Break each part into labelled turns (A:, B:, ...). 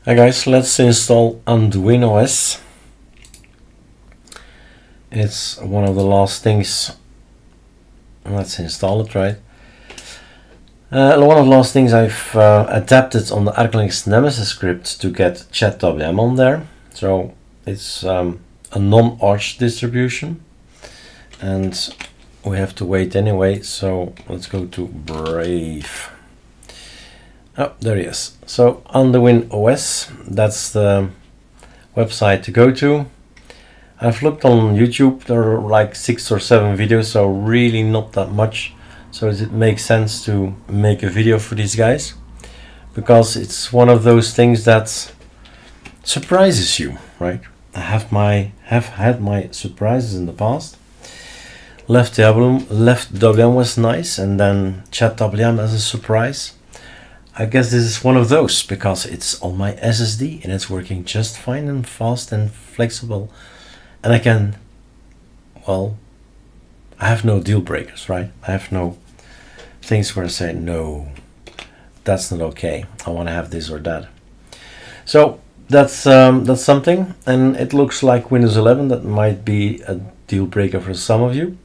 A: Hi guys, let's install AnduinOS. It's one of the last things. Let's install it, right? One of the last things I've adapted on the ArcoLinux Nemesis script to get ChatWM on there. So it's a non-Arch distribution, and we have to wait anyway. So let's go to Brave. Oh, there he is. So AnduinOS, that's the website to go to. I've looked on YouTube, there are like 6 or 7 videos, so really not that much. So it makes sense to make a video for these guys, because it's one of those things that surprises you, right? I have had my surprises in the past. Left WM was nice, and then ChatWM as a surprise. I guess this is one of those, because it's on my SSD and it's working just fine and fast and flexible. And I can, well, I have no deal breakers, right? I have no things where I say, no, that's not okay. I want to have this or that. So that's something, and it looks like Windows 11. That might be a deal breaker for some of you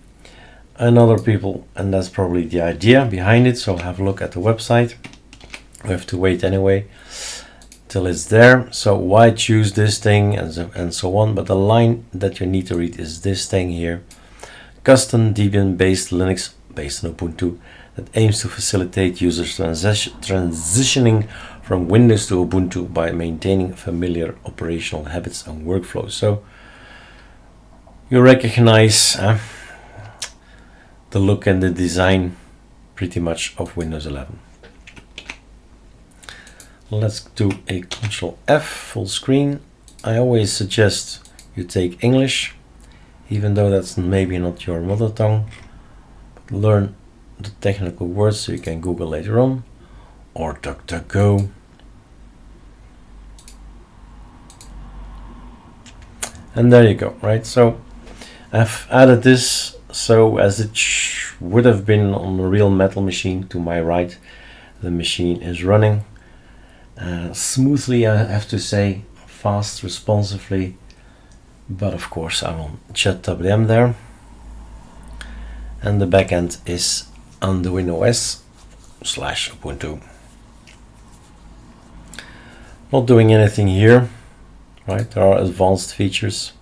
A: and other people, and that's probably the idea behind it. So have a look at the website. We have to wait anyway till it's there. So why choose this thing and so on, but the line that you need to read is this thing here: custom Debian based Linux based on Ubuntu that aims to facilitate users transitioning from Windows to Ubuntu by maintaining familiar operational habits and workflows. So you recognize the look and the design pretty much of Windows 11. Let's do a Control F full screen. I always suggest you take English, even though that's maybe not your mother tongue. But learn the technical words so you can Google later on, or DuckDuckGo. And there you go, right? So I've added this so as it would have been on a real metal machine. To my right, the machine is running smoothly, I have to say, fast, responsively, but of course I'm on ChatWM there, and the backend is AnduinOS/Ubuntu. Not doing anything here, right? There are advanced features,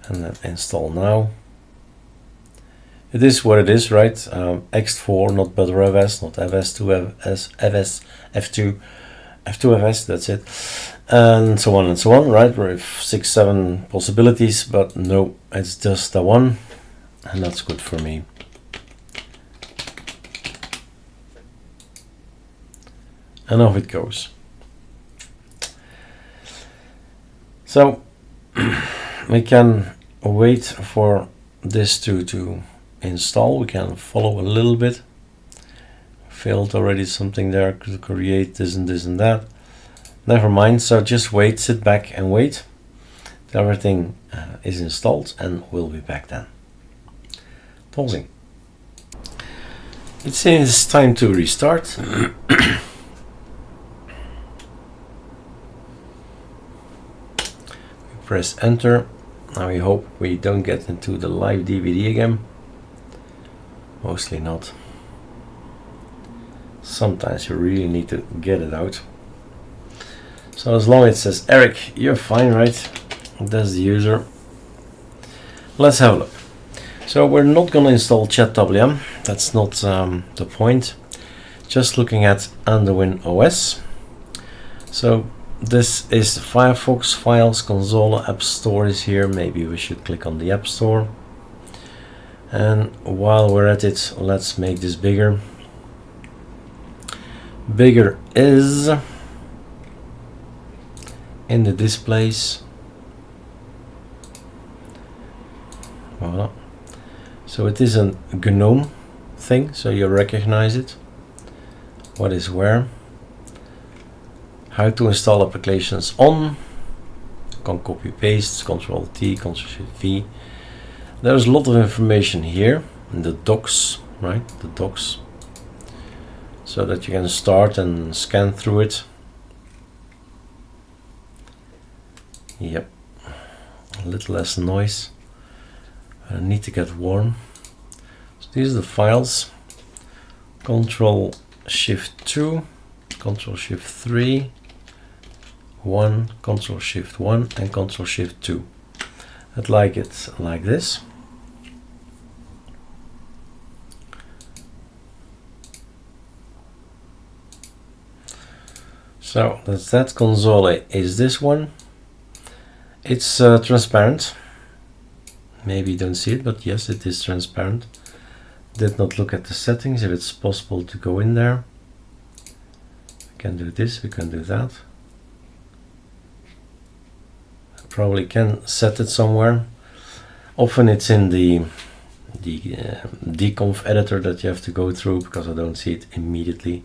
A: and then install now. It is what it is, right? X4, not ButterFS, not FS2FS, F2, F2FS, that's it. And so on, right? We have 6-7 possibilities, but no, it's just the one, and that's good for me. And off it goes. So we can wait for this to install. We can follow a little bit. Failed already something there to create this and this and that. Never mind, so just wait, sit back and wait till everything is installed, and we'll be back then. Pausing. It seems time to restart. We press enter. Now we hope we don't get into the live DVD again. Mostly not. Sometimes you really need to get it out. So as long as it says Eric, you're fine, right? That's the user. Let's have a look. So we're not going to install ChatWM. That's not the point. Just looking at AnduinOS. So this is Firefox, Files, Console, App Store is here. Maybe we should click on the App Store. And while we're at it, let's make this bigger. Bigger is in the displays. Voila. So it is a GNOME thing, so you recognize it. What is where? How to install applications on. You can copy paste, Control T, Control V. There's a lot of information here in the docs, right? The docs, so that you can start and scan through it. Yep, a little less noise. I need to get warm. So these are the files. Control Shift 2, Control Shift 3, 1, Control Shift 1, and Control Shift 2. I'd like it like this. So that's that. Console is this one. It's transparent. Maybe you don't see it, but yes, it is transparent. Did not look at the settings, if it's possible to go in there. We can do this, we can do that. I probably can set it somewhere. Often it's in the dconf editor that you have to go through, because I don't see it immediately.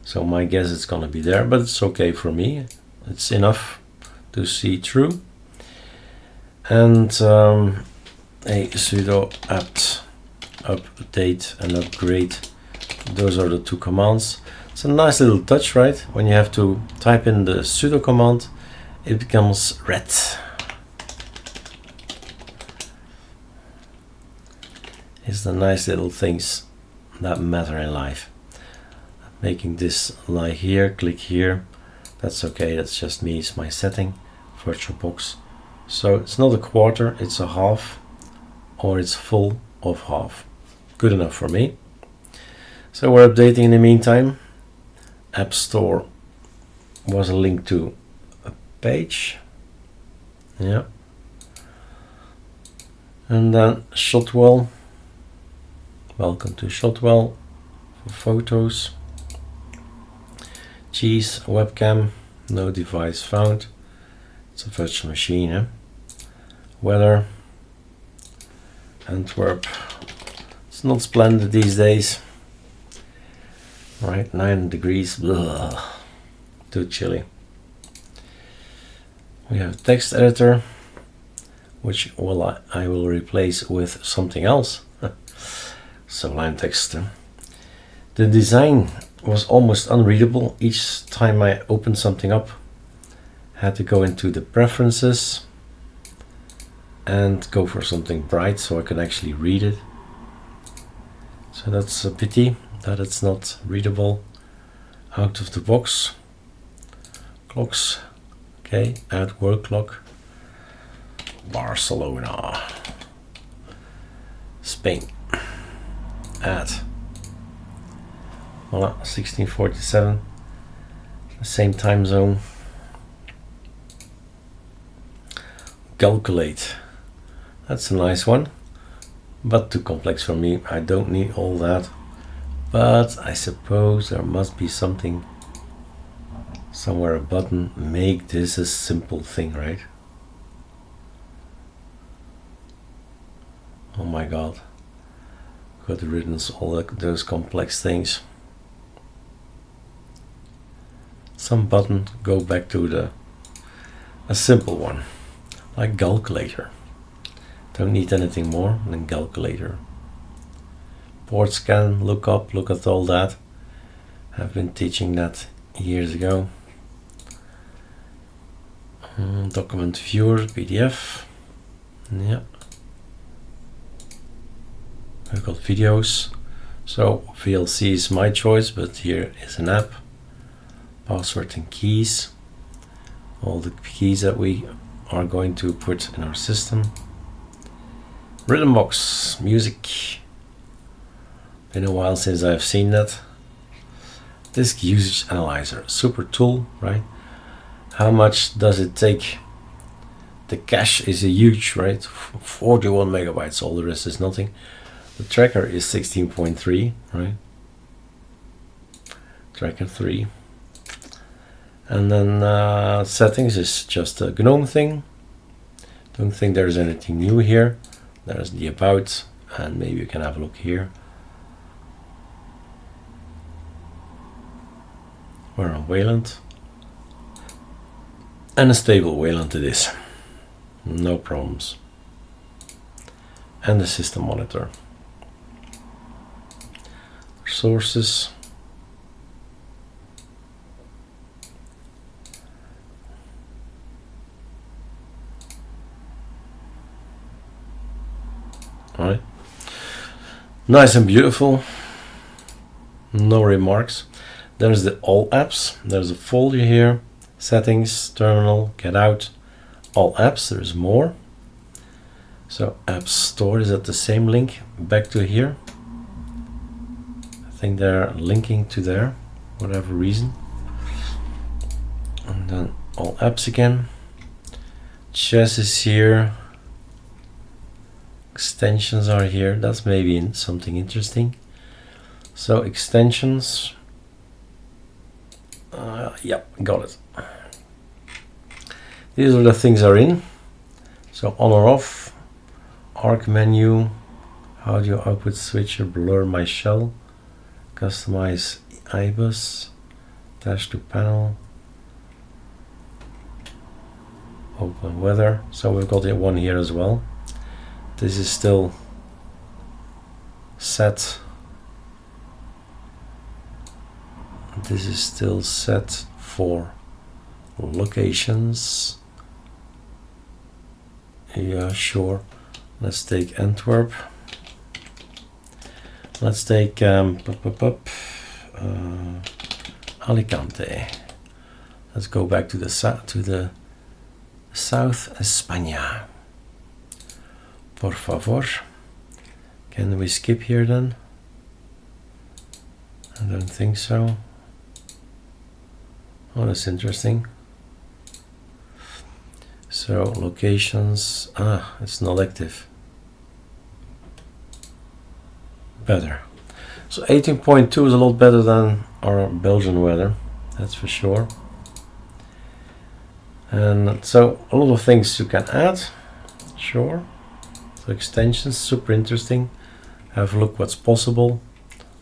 A: So my guess it's gonna be there, but it's okay for me. It's enough to see through. And a sudo apt update and upgrade. Those are the two commands. It's a nice little touch, right? When you have to type in the sudo command, it becomes red. It's the nice little things that matter in life. Making this lie here, click here. That's okay, that's just me, it's my setting, VirtualBox. So it's not a quarter, it's a half, or it's full of half. Good enough for me. So we're updating in the meantime. App Store was a link to a page. Yeah. And then Shotwell. Welcome to Shotwell for photos. Cheese, webcam, no device found. It's a virtual machine. Eh? Weather, Antwerp. It's not splendid these days. Right, 9 degrees. Ugh, too chilly. We have a text editor, which I will replace with something else. Sublime Text. The design was almost unreadable. Each time I opened something up, I had to go into the preferences and go for something bright so I can actually read it. So that's a pity that it's not readable out of the box. Clocks, okay, add work clock. Barcelona, Spain, add. Voila, 1647, the same time zone. Calculate, that's a nice one, but too complex for me. I don't need all that, but I suppose there must be something, somewhere a button. Make this a simple thing, right? Oh my god, good riddance, all those complex things. Some button, go back to a simple one, like calculator. Don't need anything more than calculator. Port scan, look up, look at all that. I've been teaching that years ago. Document viewer, PDF. Yeah. We've got videos. So VLC is my choice, but here is an app. Password and keys. All the keys that we are going to put in our system. Rhythm box, music. Been a while since I've seen that. Disk usage analyzer, super tool, right? How much does it take? The cache is a huge, right? 41 megabytes, all the rest is nothing. The tracker is 16.3, right? Tracker 3. And then settings is just a GNOME thing. Don't think there's anything new here. There's the about, and maybe you can have a look here. We're on Wayland. And a stable Wayland it is. No problems. And the system monitor. Sources. Nice and beautiful. No remarks. There's the all apps. There's a folder here. Settings, terminal, get out, all apps. There's more. So App Store is at the same link. Back to here. I think they're linking to there, whatever reason. And then all apps again. Chess is here. Extensions are here. That's maybe something interesting. So extensions. Yep, got it. These are the things are in. So on or off, arc menu, audio output switcher, blur my shell, customize IBus, dash to panel, open weather. So we've got the one here as well. This is still set. This is still set for locations. Yeah, sure. Let's take Antwerp. Let's take Alicante. Let's go back to the south España. Por favor. Can we skip here then? I don't think so. Oh, that's interesting. So locations, it's not active. Better. So 18.2 is a lot better than our Belgian weather, that's for sure. And so a lot of things you can add, sure. So extensions, super interesting. Have a look what's possible.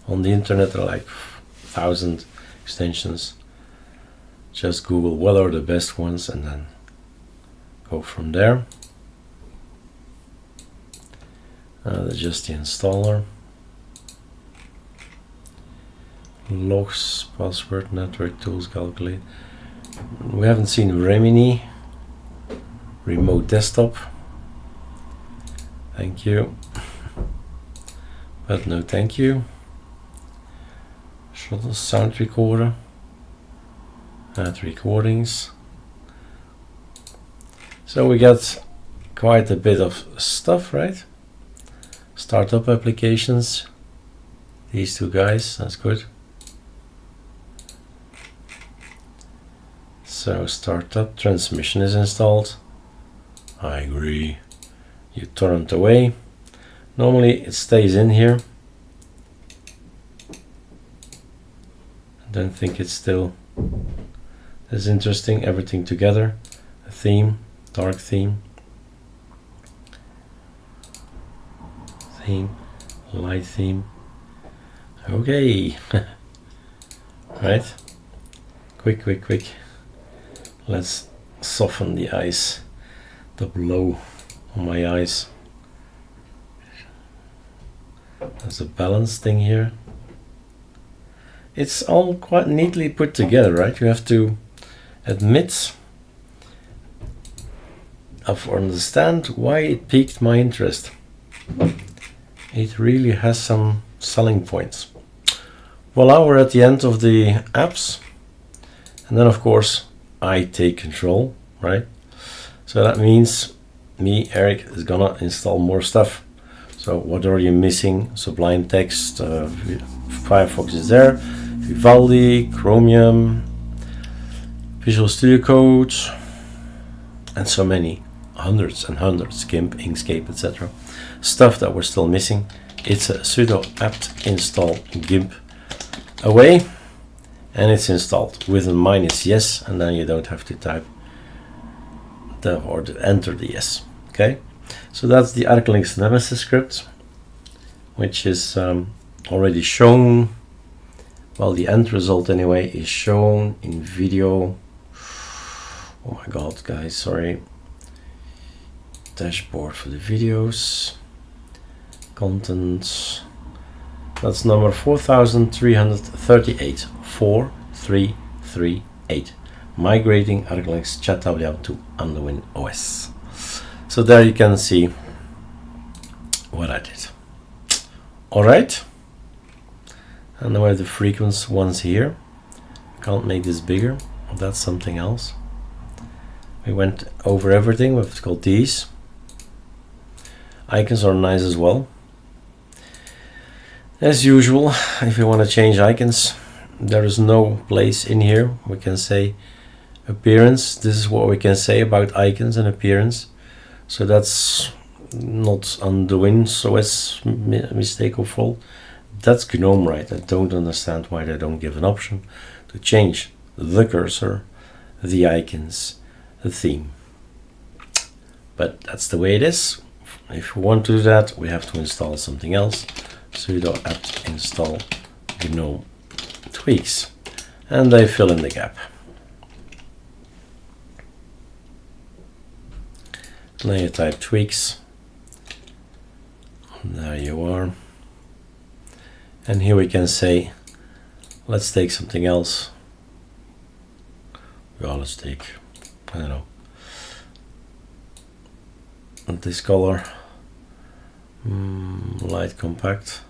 A: On the internet there are like 1,000 extensions. Just Google what are the best ones and then go from there. Just the installer. Logs, password, network tools, calculate. We haven't seen Remini. Remote desktop. Thank you. But no thank you. Shuttle sound recorder. Add recordings. So we got quite a bit of stuff, right? Startup applications. These two guys, that's good. So startup, transmission is installed. I agree. You torrent away. Normally it stays in here. I don't think it's still as interesting. Everything together. A theme, dark theme. Theme, light theme. Okay. Right. Quick. Let's soften the eyes. The blow on my eyes. There's a balance thing here. It's all quite neatly put together, right? You have to admit or understand why it piqued my interest. It really has some selling points. Voila, we're at the end of the apps. And then of course I take control, right? So that means me, Eric, is gonna install more stuff. So what are you missing? Sublime Text, Firefox is there, Vivaldi, Chromium, Visual Studio Code, and so many, hundreds and hundreds, GIMP, Inkscape, etc. Stuff that we're still missing. It's a sudo apt install GIMP away, and it's installed with a minus yes, and then you don't have to type or to enter the yes. Okay, so that's the ArcoLinux Nemesis script, which is already shown. Well, the end result anyway is shown in video. Oh my god, guys, sorry. Dashboard for the videos. Content. That's number 4338. 4338. Migrating ArcoLinux Chat to AnduinOS. So there you can see what I did. Alright, and now I have the frequency ones here. Can't make this bigger, that's something else. We went over everything. We've got these. Icons are nice as well. As usual, if you want to change icons, there is no place in here. We can say appearance. This is what we can say about icons and appearance. So that's not AnduinOS mistake or fault. That's GNOME, right? I don't understand why they don't give an option to change the cursor, the icons, the theme. But that's the way it is. If you want to do that, we have to install something else. Sudo apt install GNOME tweaks, and they fill in the gap. Now you type tweaks. There you are. And here we can say, let's take something else. Well, let's take, I don't know, this color, light compact,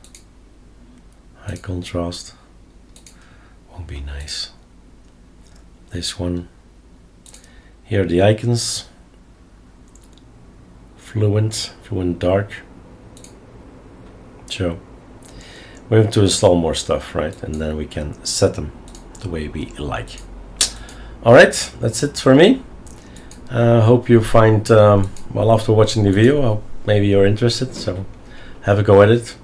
A: high contrast, won't be nice. This one, here are the icons, fluent dark. So we have to install more stuff, right? And then we can set them the way we like. All right, that's it for me. Hope you find, well, after watching the video, maybe you're interested, so have a go at it.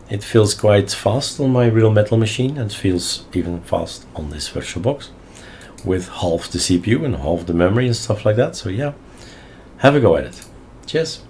A: It feels quite fast on my real metal machine, and feels even fast on this VirtualBox with half the CPU and half the memory and stuff like that. So yeah, have a go at it. Cheers.